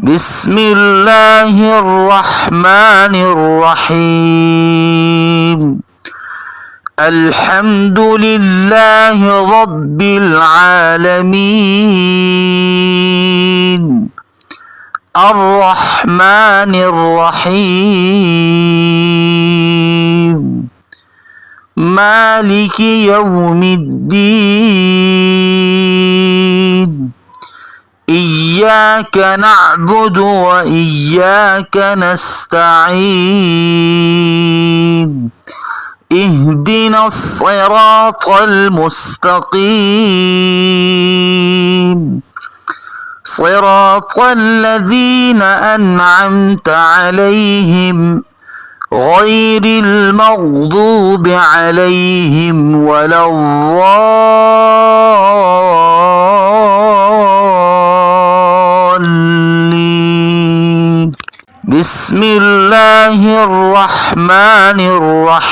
بسم الله الرحمن الرحيم. الحمد لله رب العالمين. الرحمن الرحيم. مالك يوم الدين. إياك نعبد وإياك نستعين. اهدنا الصراط المستقيم، صراط الذين أنعمت عليهم غير المغضوب عليهم ولا الضالين. بسم الله الرحمن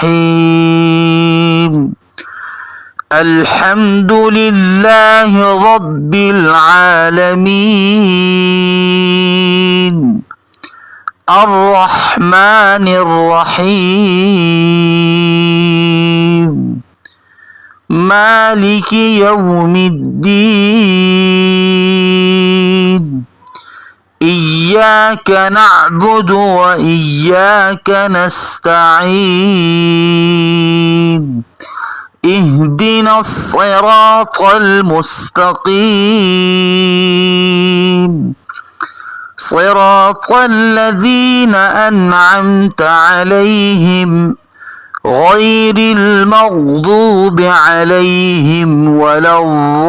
الرحيم. الحمد لله رب العالمين. الرحمن الرحيم. مالك يوم الدين. إياك نعبد وإياك نستعين. اهدنا الصراط المستقيم، صراط الذين أنعمت عليهم غير المغضوب عليهم ولا الضالين.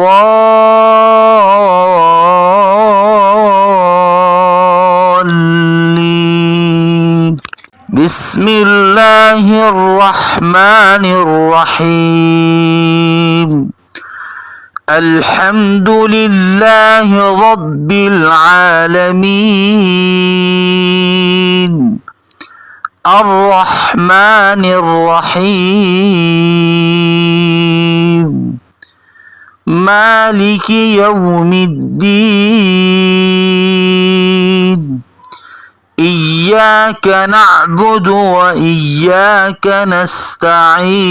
بسم الله الرحمن الرحيم. الحمد لله رب العالمين. الرحمن الرحيم. مالك يوم الدين. إياك نعبد وإياك نستعين.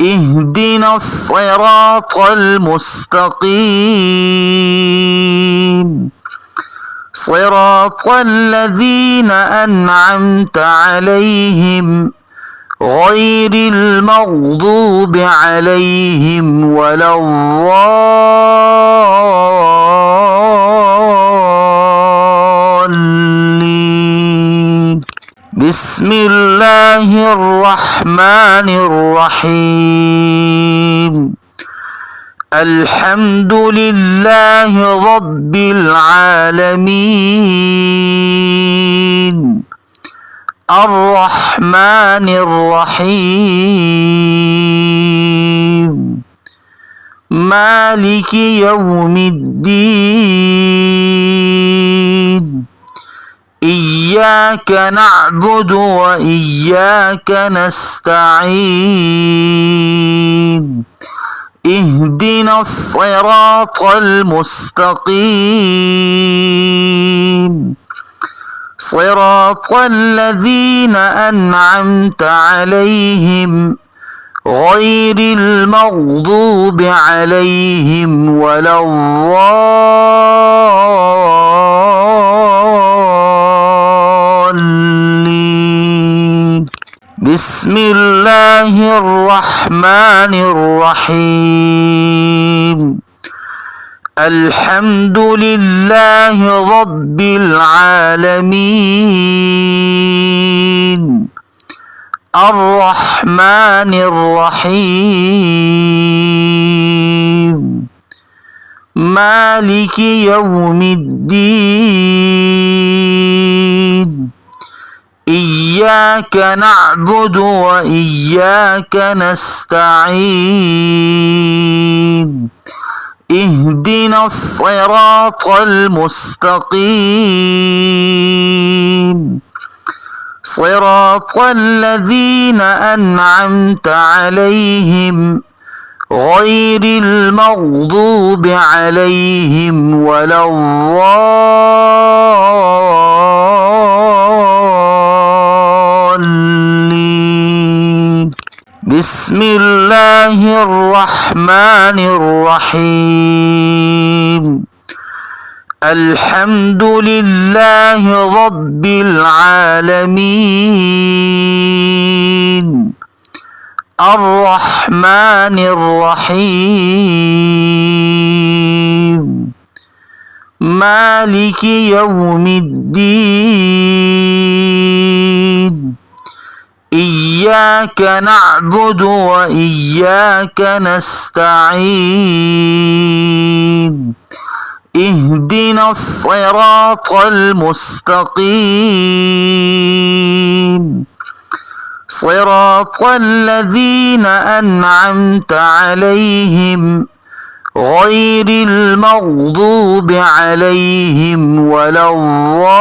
اهدنا الصراط المستقيم، صراط الذين أنعمت عليهم غير المغضوب عليهم ولا الضالين. بسم الله الرحمن الرحيم. الحمد لله رب العالمين. الرحمن الرحيم. مالك يوم الدين. إياك نعبد وإياك نستعين. اهدنا الصراط المستقيم، صراط الذين أنعمت عليهم غير المغضوب عليهم ولا الضالين. بسم الله الرحمن الرحيم. الحمد لله رب العالمين. الرحمن الرحيم. مالك يوم الدين. إياك نعبد وإياك نستعين. اهدنا الصراط المستقيم، صراط الذين أنعمت عليهم غير المغضوب عليهم ولا الضالين. بسم الله الرحمن الرحيم. الحمد لله رب العالمين الرحمن الرحيم مالك يوم الدين إياك نعبد وإياك نستعين اهدنا الصراط المستقيم صراط الذين أنعمت عليهم غير المغضوب عليهم ولا الضالين.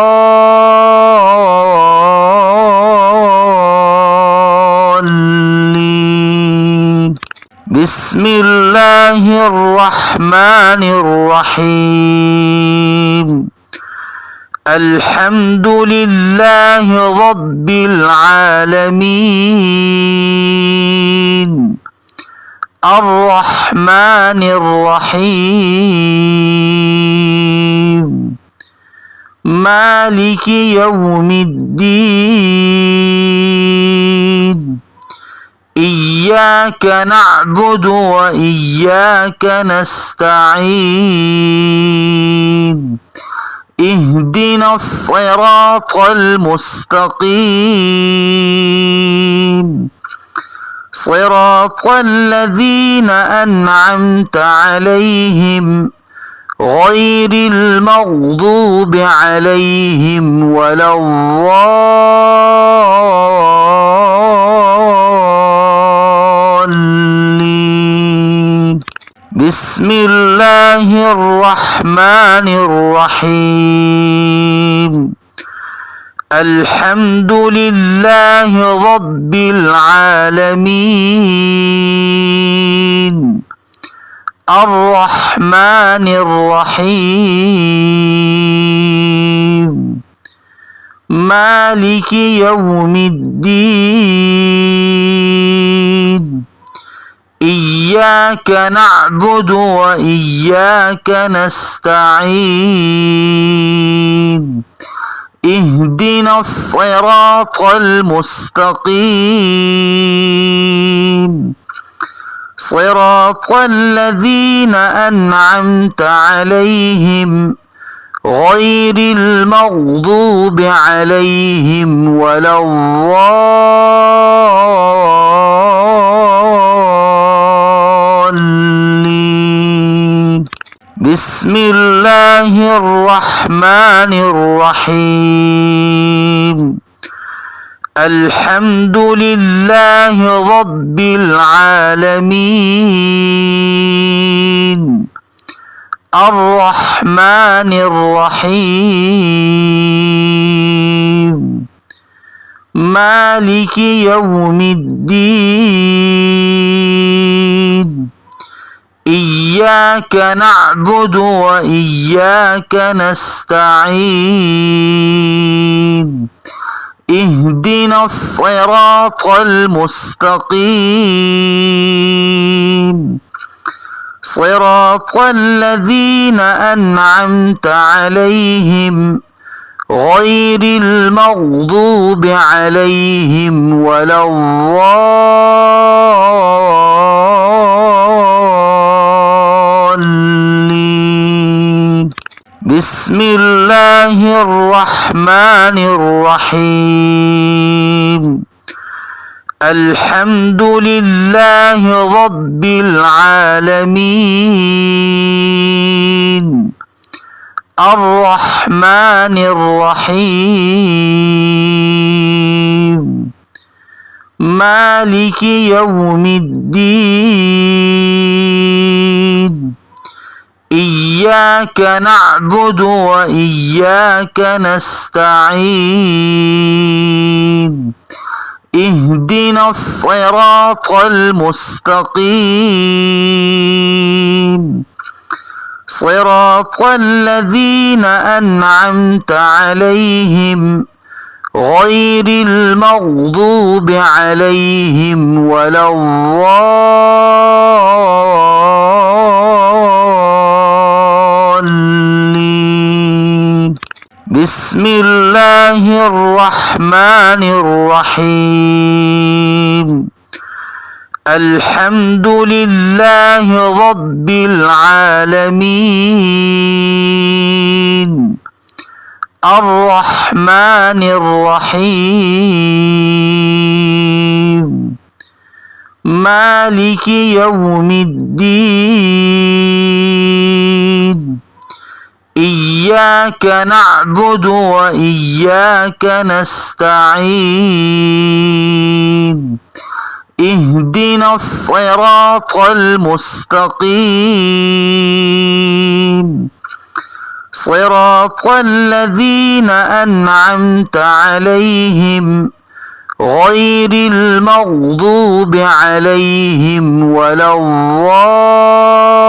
بسم الله الرحمن الرحيم. الحمد لله رب العالمين الرحمن الرحيم مالك يوم الدين إياك نعبد وإياك نستعين اهدنا الصراط المستقيم صراط الذين أنعمت عليهم غير المغضوب عليهم ولا الضالين. بسم الله الرحمن الرحيم. الحمد لله رب العالمين الرحمن الرحيم مالك يوم الدين إياك نعبد وإياك نستعين اهدنا الصراط المستقيم صراط الذين أنعمت عليهم غير المغضوب عليهم ولا الضالين. بسم الله الرحمن الرحيم. الحمد لله رب العالمين الرحمن الرحيم مالك يوم الدين إياك نعبد وإياك نستعين اهدنا الصراط المستقيم صراط الذين أنعمت عليهم غير المغضوب عليهم ولا الضالين. بسم الله الرحمن الرحيم. الحمد لله رب العالمين الرحمن الرحيم مالك يوم الدين إياك نعبد وإياك نستعين اهدنا الصراط المستقيم صراط الذين أنعمت عليهم غير المغضوب عليهم ولا الضالين. بسم الله الرحمن الرحيم. الحمد لله رب العالمين الرحمن الرحيم مالك يوم الدين إياك نعبد وإياك نستعين اهدنا الصراط المستقيم صراط الذين أنعمت عليهم غير المغضوب عليهم ولا الضالين.